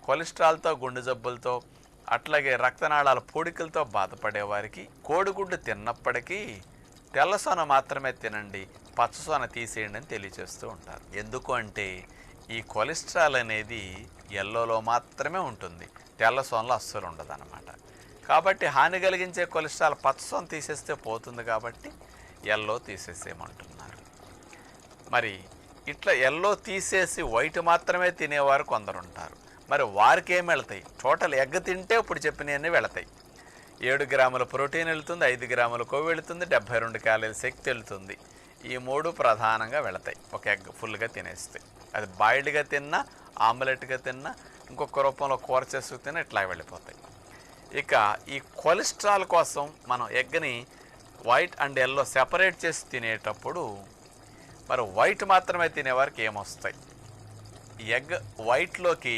కొలెస్ట్రాల్తో, గుండె జబ్బులతో, అట్లాగే రక్తనాళాల పూడికలతో బాధపడే వారికి కోడిగుడ్డు తిన్నప్పటికీ తెల్ల సొన మాత్రమే తినండి, పచ్చ సొన తీసేయండి అని తెలియచేస్తూ ఉంటారు. ఎందుకు అంటే ఈ కొలెస్ట్రాల్ అనేది ఎల్లోలో మాత్రమే ఉంటుంది, తెల్ల సొనలో అస్సలు ఉండదు అన్నమాట. కాబట్టి హాని కలిగించే కొలెస్ట్రాల్ పచ్చ సొన తీసేస్తే పోతుంది, కాబట్టి ఎల్లో తీసేసేయమంటున్నారు. మరి ఇట్లా ఎల్లో తీసేసి వైట్ మాత్రమే తినేవారు కొందరు ఉంటారు. మరి వారికి ఏమి వెళతాయి? టోటల్ ఎగ్ తింటే ఇప్పుడు చెప్పినవన్నీ వెళతాయి. 7 గ్రాముల ప్రోటీన్ వెళుతుంది, 5 గ్రాముల కొవ్వు వెళుతుంది, 72 క్యాలరీల శక్తి వెళుతుంది. ఈ 3 ప్రధానంగా వెళతాయి ఒక ఎగ్ ఫుల్గా తినేస్తే. అది బాయిల్డ్గా తిన్నా, ఆమ్లెట్గా తిన్నా, ఇంకొక రూపంలో కూర చేసుకు తిన్నా ఇట్లా వెళ్ళిపోతాయి. ఇక ఈ కొలెస్ట్రాల్ కోసం మనం ఎగ్ని వైట్ అండ్ ఎల్లో సెపరేట్ చేసి తినేటప్పుడు మరి వైట్ మాత్రమే తినేవారికి ఏమొస్తాయి? ఎగ్ వైట్లోకి